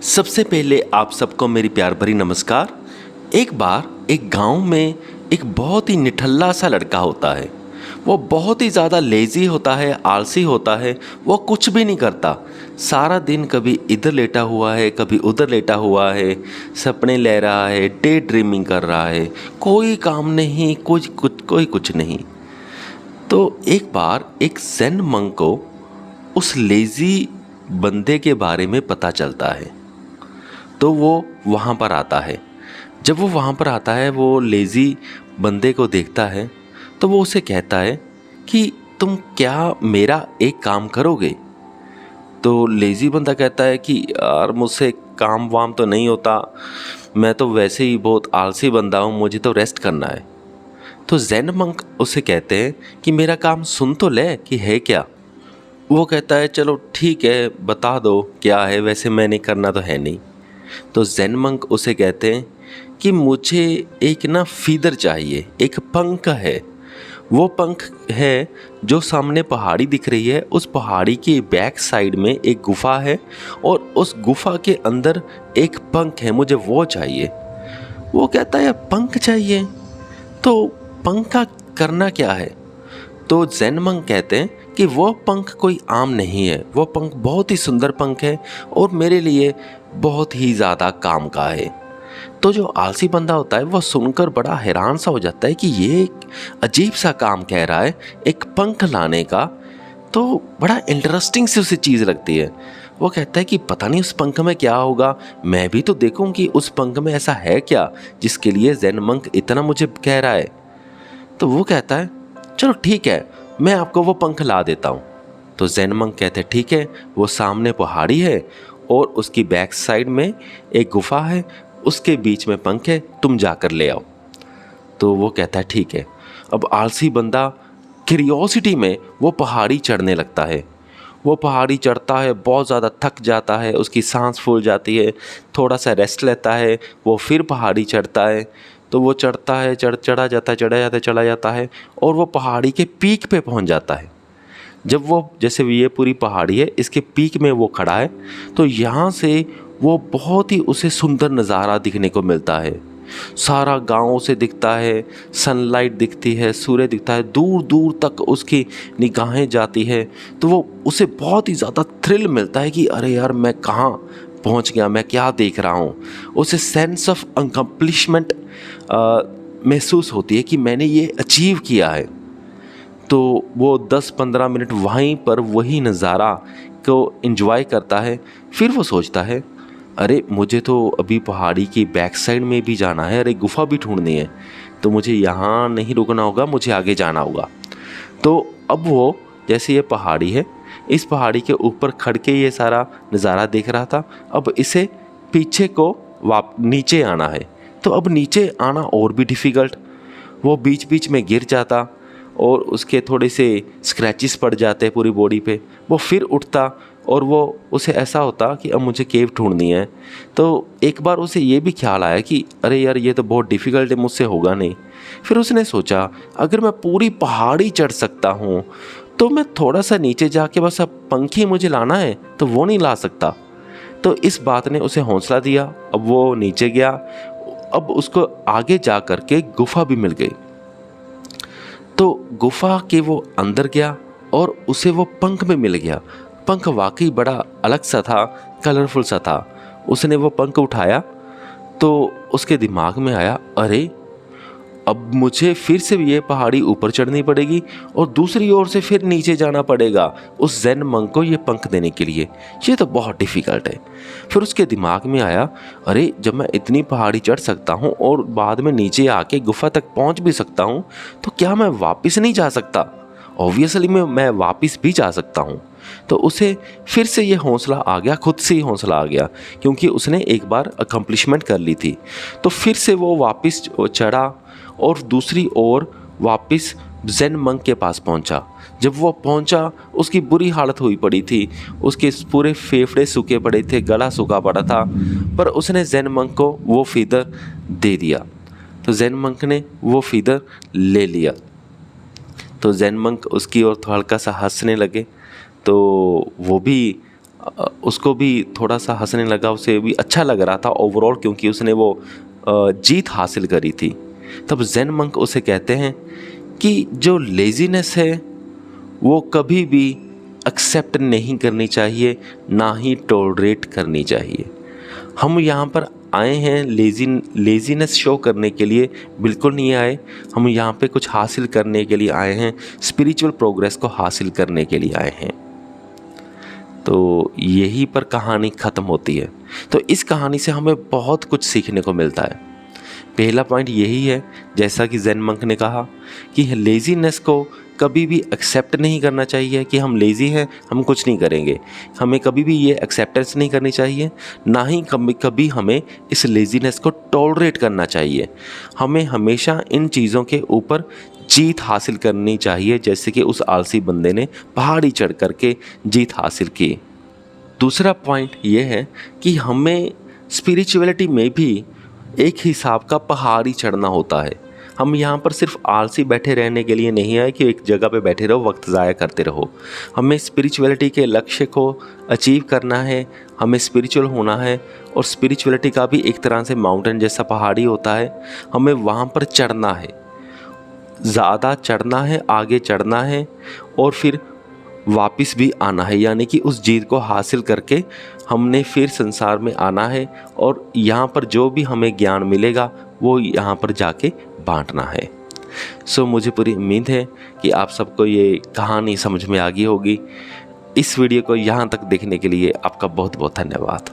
सबसे पहले आप सबको मेरी प्यार भरी नमस्कार। एक बार एक गांव में एक बहुत ही निठल्ला सा लड़का होता है। वो बहुत ही ज़्यादा लेज़ी होता है, आलसी होता है। वो कुछ भी नहीं करता। सारा दिन कभी इधर लेटा हुआ है, कभी उधर लेटा हुआ है, सपने ले रहा है, डे ड्रीमिंग कर रहा है। कोई काम नहीं, कोई कुछ नहीं। तो एक बार एक ज़ेन मंक को उस लेज़ी बंदे के बारे में पता चलता है। तो वो वहाँ पर आता है। जब वो वहाँ पर आता है, वो लेज़ी बंदे को देखता है। तो वो उसे कहता है कि तुम क्या मेरा एक काम करोगे? तो लेज़ी बंदा कहता है कि यार मुझसे काम वाम तो नहीं होता, मैं तो वैसे ही बहुत आलसी बंदा हूँ, मुझे तो रेस्ट करना है। तो ज़ेन मंक उसे कहते हैं कि मेरा काम सुन तो ले कि है क्या। वो कहता है चलो ठीक है, बता दो क्या है, वैसे मैंने करना तो है नहीं। तो ज़ेन मंक उसे कहते हैं कि मुझे एक ना फीदर चाहिए, एक पंख है। वो पंख है जो सामने पहाड़ी दिख रही है, उस पहाड़ी की बैक साइड में एक गुफा है और उस गुफा के अंदर एक पंख है, मुझे वो चाहिए। वो कहता है पंख चाहिए, तो पंख का करना क्या है? तो ज़ेन मंक कहते हैं कि वो पंख कोई आम नहीं है, वो पंख बहुत ही सुंदर पंख है और मेरे लिए बहुत ही ज़्यादा काम का है। तो जो आलसी बंदा होता है वो सुनकर बड़ा हैरान सा हो जाता है कि ये एक अजीब सा काम कह रहा है, एक पंख लाने का। तो बड़ा इंटरेस्टिंग सी उसे चीज़ लगती है। वो कहता है कि पता नहीं उस पंख में क्या होगा, मैं भी तो देखूं कि उस पंख में ऐसा है क्या जिसके लिए ज़ेन मंक इतना मुझे कह रहा है। तो वो कहता है चलो ठीक है, मैं आपको वो पंख ला देता हूँ। तो ज़ेन मंक कहते हैं ठीक है। वो सामने पहाड़ी है और उसकी बैक साइड में एक गुफा है, उसके बीच में पंख है, तुम जाकर ले आओ। तो वो कहता है ठीक है। अब आलसी बंदा क्यूरियोसिटी में वो पहाड़ी चढ़ने लगता है। वो पहाड़ी चढ़ता है, बहुत ज़्यादा थक जाता है, उसकी सांस फूल जाती है, थोड़ा सा रेस्ट लेता है, वो फिर पहाड़ी चढ़ता है। तो वो चढ़ता है, चढ़ा जाता है और वो पहाड़ी के पीक पे पहुंच जाता है। जब वो, जैसे ये पूरी पहाड़ी है, इसके पीक में वो खड़ा है, तो यहाँ से वो बहुत ही उसे सुंदर नज़ारा दिखने को मिलता है। सारा गांव उसे दिखता है, सनलाइट दिखती है, सूर्य दिखता है, दूर दूर तक उसकी निगाहें जाती है। तो वो उसे बहुत ही ज़्यादा थ्रिल मिलता है कि अरे यार मैं कहाँ पहुँच गया, मैं क्या देख रहा हूँ। उसे सेंस ऑफ अकम्प्लिशमेंट महसूस होती है कि मैंने ये अचीव किया है। तो वो 10-15 मिनट वहीं पर वही नज़ारा को एंजॉय करता है। फिर वो सोचता है अरे मुझे तो अभी पहाड़ी की बैक साइड में भी जाना है, अरे गुफा भी ढूंढनी है, तो मुझे यहाँ नहीं रुकना होगा, मुझे आगे जाना होगा। तो अब वो, जैसे ये पहाड़ी है, इस पहाड़ी के ऊपर खड़ के ये सारा नज़ारा देख रहा था। अब इसे पीछे को नीचे आना है। तो अब नीचे आना और भी डिफ़िकल्ट। वो बीच बीच में गिर जाता और उसके थोड़े से स्क्रैचेस पड़ जाते पूरी बॉडी पे। वो फिर उठता और वो उसे ऐसा होता कि अब मुझे केव ढूंढनी है। तो एक बार उसे ये भी ख्याल आया कि अरे यार ये तो बहुत डिफ़िकल्ट है, मुझसे होगा नहीं। फिर उसने सोचा अगर मैं पूरी पहाड़ी चढ़ सकता हूँ तो मैं थोड़ा सा नीचे जाके बस अब पंखी मुझे लाना है तो वो नहीं ला सकता। तो इस बात ने उसे हौसला दिया। अब वो नीचे गया। अब उसको आगे जा कर के गुफा भी मिल गई। तो गुफा के वो अंदर गया और उसे वो पंख भी मिल गया। पंख वाकई बड़ा अलग सा था, कलरफुल सा था। उसने वो पंख उठाया तो उसके दिमाग में आया अरे अब मुझे फिर से ये पहाड़ी ऊपर चढ़नी पड़ेगी और दूसरी ओर से फिर नीचे जाना पड़ेगा उस ज़ेन मंक को ये पंख देने के लिए। ये तो बहुत डिफ़िकल्ट है। फिर उसके दिमाग में आया अरे जब मैं इतनी पहाड़ी चढ़ सकता हूँ और बाद में नीचे आके गुफा तक पहुँच भी सकता हूँ, तो क्या मैं वापस नहीं जा सकता? ऑब्वियसली मैं वापस भी जा सकता हूँ। तो उसे फिर से ये हौसला आ गया, खुद से ही हौसला आ गया, क्योंकि उसने एक बार अकम्प्लिशमेंट कर ली थी। तो फिर से वो वापस चढ़ा और दूसरी ओर वापस ज़ेन मंक के पास पहुंचा। जब वो पहुंचा उसकी बुरी हालत हुई पड़ी थी, उसके पूरे फेफड़े सूखे पड़े थे, गला सूखा पड़ा था, पर उसने ज़ेन मंक को वो फीदर दे दिया। तो ज़ेन मंक ने वो फीदर ले लिया। तो ज़ेन मंक उसकी ओर तो हल्का सा हंसने लगे। तो वो भी उसको भी थोड़ा सा हंसने लगा, उसे भी अच्छा लग रहा था ओवरऑल, क्योंकि उसने वो जीत हासिल करी थी। तब ज़ेन मंक उसे कहते हैं कि जो लेज़ीनेस है वो कभी भी एक्सेप्ट नहीं करनी चाहिए, ना ही टॉलरेट करनी चाहिए। हम यहाँ पर आए हैं लेज़ीनेस शो करने के लिए बिल्कुल नहीं आए। हम यहाँ पे कुछ हासिल करने के लिए आए हैं, स्पिरिचुअल प्रोग्रेस को हासिल करने के लिए आए हैं। तो यहीं पर कहानी ख़त्म होती है। तो इस कहानी से हमें बहुत कुछ सीखने को मिलता है। पहला पॉइंट यही है, जैसा कि ज़ेन मंक ने कहा, कि लेज़ीनेस को कभी भी एक्सेप्ट नहीं करना चाहिए कि हम लेज़ी हैं, हम कुछ नहीं करेंगे। हमें कभी भी ये एक्सेप्टेंस नहीं करनी चाहिए, ना ही कभी हमें इस लेज़ीनेस को टॉलरेट करना चाहिए। हमें हमेशा इन चीज़ों के ऊपर जीत हासिल करनी चाहिए, जैसे कि उस आलसी बंदे ने पहाड़ी चढ़ कर के जीत हासिल की। दूसरा पॉइंट ये है कि हमें स्पिरिचुअलिटी में भी एक हिसाब का पहाड़ी चढ़ना होता है। हम यहाँ पर सिर्फ आलसी बैठे रहने के लिए नहीं आए कि एक जगह पे बैठे रहो, वक्त ज़ाया करते रहो। हमें स्पिरिचुअलिटी के लक्ष्य को अचीव करना है, हमें स्पिरिचुअल होना है, और स्पिरिचुअलिटी का भी एक तरह से माउंटेन जैसा पहाड़ी होता है। हमें वहाँ पर चढ़ना है, ज़्यादा चढ़ना है, आगे चढ़ना है, और फिर वापस भी आना है, यानी कि उस जीत को हासिल करके हमने फिर संसार में आना है, और यहाँ पर जो भी हमें ज्ञान मिलेगा वो यहाँ पर जाके बांटना है। सो मुझे पूरी उम्मीद है कि आप सबको ये कहानी समझ में आ गई होगी। इस वीडियो को यहाँ तक देखने के लिए आपका बहुत बहुत धन्यवाद।